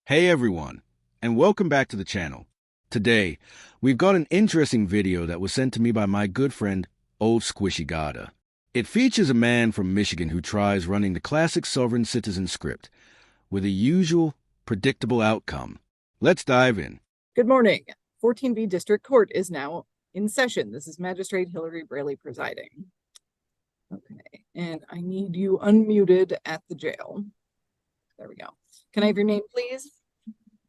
Hey everyone, and welcome back to the channel. Today, we've got an interesting video that was sent to me by my good friend, Old Squishy Gada. It features a man from Michigan who tries running the classic sovereign citizen script with a usual, predictable outcome. Let's dive in. Good morning. 14B District Court is now in session. This is Magistrate Hillary Braley presiding. Okay, and I need you unmuted at the jail. There we go. Can I have your name, please?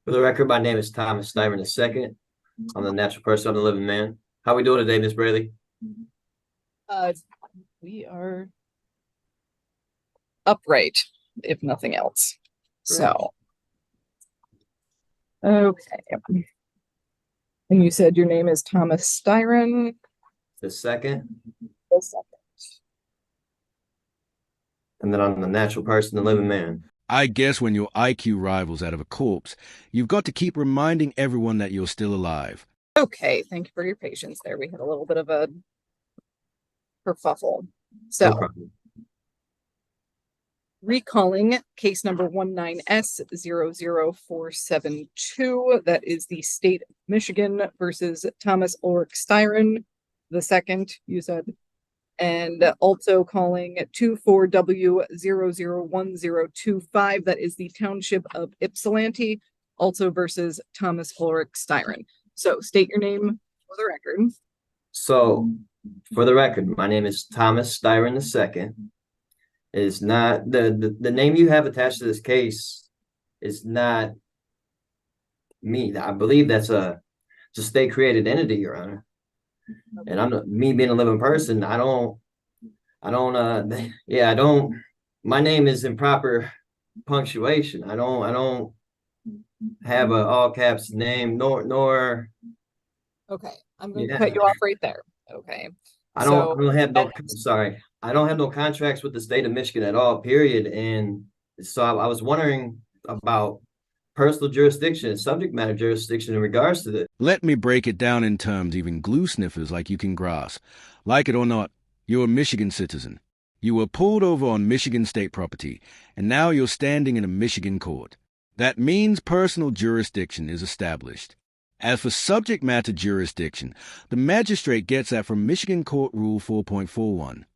For the record, my name is Thomas Stiver II. I'm the natural person, I'm the living man. How we doing today, Miss Braley? We are upright, if nothing else. Great. So, okay. And you said your name is Thomas Styron. The second. The second. And then I'm the natural person, the living man. I guess when your IQ rivals out of a corpse, you've got to keep reminding everyone that you're still alive. Okay, thank you for your patience there. We had a little bit of a kerfuffle. So, No problem. Recalling case number 19S00472, that is the state of Michigan versus Thomas Ulrich Styron, the second, you said, and also calling 24W001025, that is the township of Ypsilanti, also versus Thomas Ulrich Styron. So state your name for the record. So, for the record, my name is Thomas Styron II. Is not the name you have attached to this case is not me. I believe that's a state created entity, Your Honor. Okay. And me being a living person, I don't my name is in proper punctuation. I don't have a all caps name nor Okay, I'm going to cut you off right there. Okay. I don't have no contracts with the state of Michigan at all, period. And so I was wondering about personal jurisdiction and subject matter jurisdiction in regards to this. Let me break it down in terms even glue sniffers like you can grasp. Like it or not, you're a Michigan citizen. You were pulled over on Michigan state property, and now you're standing in a Michigan court. That means personal jurisdiction is established. As for subject matter jurisdiction, the magistrate gets that from Michigan Court Rule 4.41.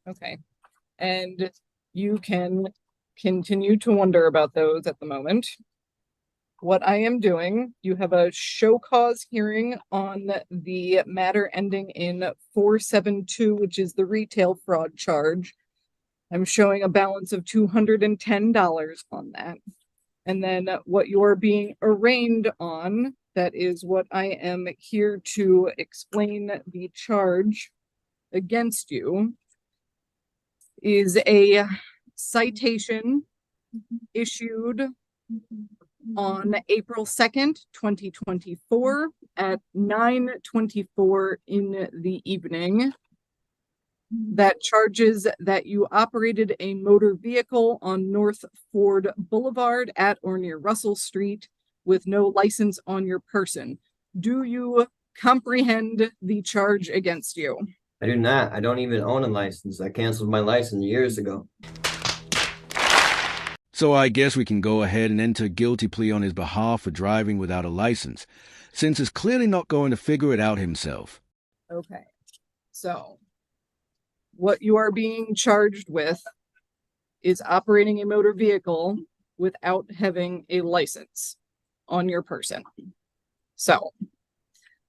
Okay. And you can continue to wonder about those at the moment. What I am doing, you have a show cause hearing on the matter ending in 472, which is the retail fraud charge. I'm showing a balance of $210 on that. And then what you're being arraigned on, that is what I am here to explain the charge against you, is a citation issued on April 2nd, 2024 at 9:24 in the evening. That charges that you operated a motor vehicle on North Ford Boulevard at or near Russell Street with no license on your person. Do you comprehend the charge against you? I do not. I don't even own a license. I canceled my license years ago. So I guess we can go ahead and enter a guilty plea on his behalf for driving without a license, since he's clearly not going to figure it out himself. Okay. So what you are being charged with is operating a motor vehicle without having a license on your person. So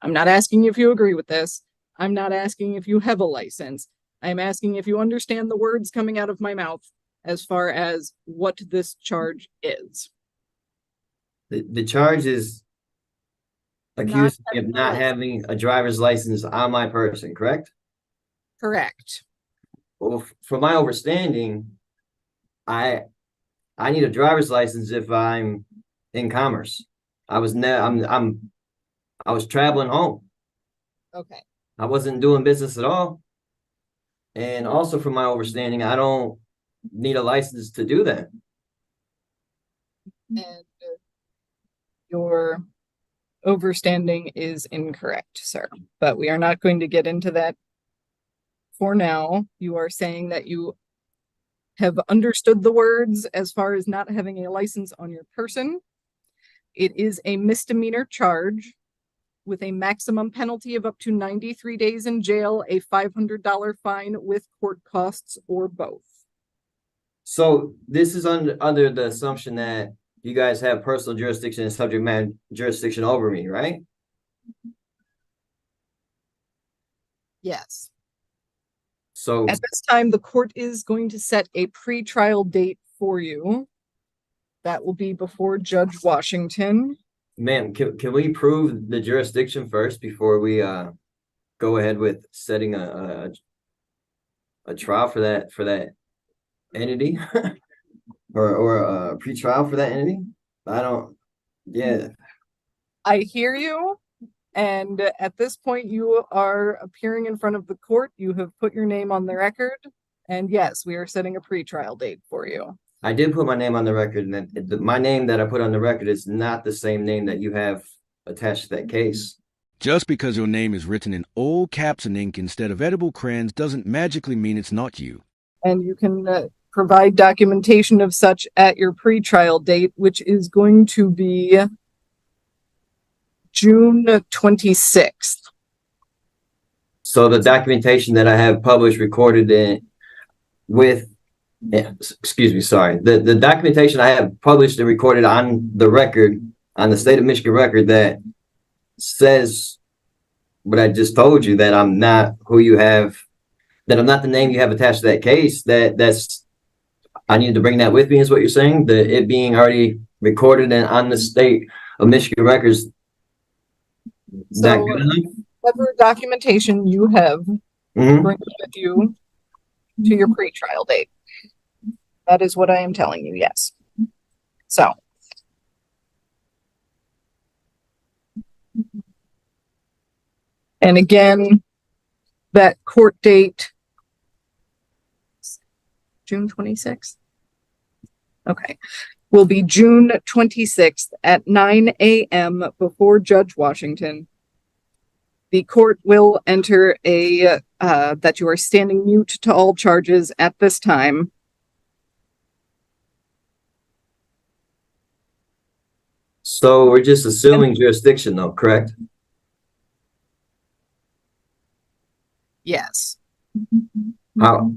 I'm not asking if you agree with this. I'm not asking if you have a license. I'm asking if you understand the words coming out of my mouth as far as what this charge is. The charge is accused me of not having a driver's license on my person, correct? Correct. Well, from my understanding, I need a driver's license if I'm in commerce. I was traveling home. Okay. I wasn't doing business at all. And also from my understanding, I don't need a license to do that. And your overstanding is incorrect, sir. But we are not going to get into that for now. You are saying that you have understood the words as far as not having a license on your person. It is a misdemeanor charge with a maximum penalty of up to 93 days in jail, a $500 fine with court costs, or both. So this is under the assumption that you guys have personal jurisdiction and subject matter jurisdiction over me, right? Yes. So At this time, the court is going to set a pre-trial date for you. That will be before Judge Washington. ma'am, can we prove the jurisdiction first before we go ahead with setting a trial for that entity or a pre-trial for that entity? I hear you. And at this point, you are appearing in front of the court. You have put your name on the record. And yes, we are setting a pre-trial date for you. I did put my name on the record, and my name that I put on the record is not the same name that you have attached to that case. Just because your name is written in all caps and ink instead of edible crayons doesn't magically mean it's not you. And you can provide documentation of such at your pre-trial date, which is going to be June 26th. So the documentation that I have published, recorded in with, excuse me, sorry. The documentation I have published and recorded on the record, on the state of Michigan record, that says what I just told you, that I'm not who you have, that I'm not the name you have attached to that case, that's, I need to bring that with me, is what you're saying? It being already recorded and on the state of Michigan records, that So good enough? whatever documentation you have, Mhm. bring it with you to your pre-trial date. That is what I am telling you, yes. So. And again, that court date, June 26th? Okay, will be June 26th at 9 a.m. before Judge Washington. The court will enter that you are standing mute to all charges at this time. So we're just assuming jurisdiction though, correct? Yes. How?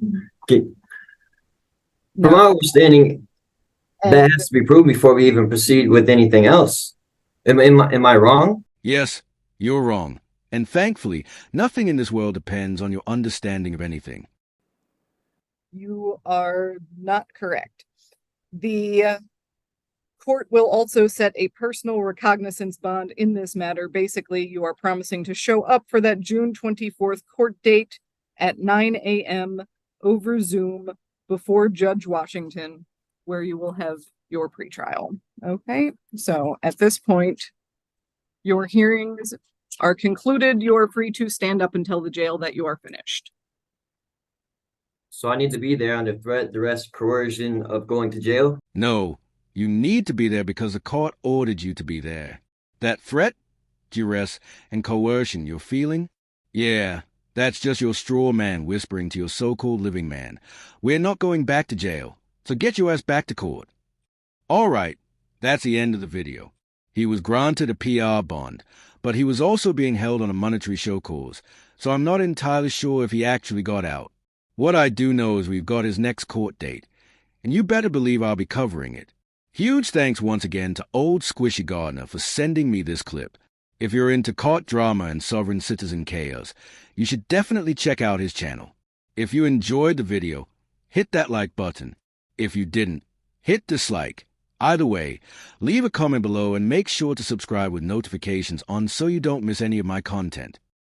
From No. my understanding, And that has to be proved before we even proceed with anything else. Am I wrong? Yes, you're wrong. And thankfully, nothing in this world depends on your understanding of anything. you are not correct. The court will also set a personal recognizance bond in this matter. Basically, you are promising to show up for that June 24th court date at 9 a.m. over Zoom before Judge Washington, where you will have your pretrial. Okay, so at this point, your hearings are concluded. You are free to stand up and tell the jail that you are finished. So I need to be there under threat, duress, coercion of going to jail? No, you need to be there because the court ordered you to be there. That threat, duress, and coercion you're feeling? Yeah, that's just your straw man whispering to your so-called living man. We're not going back to jail, so get your ass back to court. All right, that's the end of the video. He was granted a PR bond, but he was also being held on a monetary show cause, so I'm not entirely sure if he actually got out. What I do know is we've got his next court date, and you better believe I'll be covering it. Huge thanks once again to Old Squishy Gardner for sending me this clip. If you're into court drama and sovereign citizen chaos, you should definitely check out his channel. If you enjoyed the video, hit that like button. If you didn't, hit dislike. Either way, leave a comment below and make sure to subscribe with notifications on so you don't miss any of my content.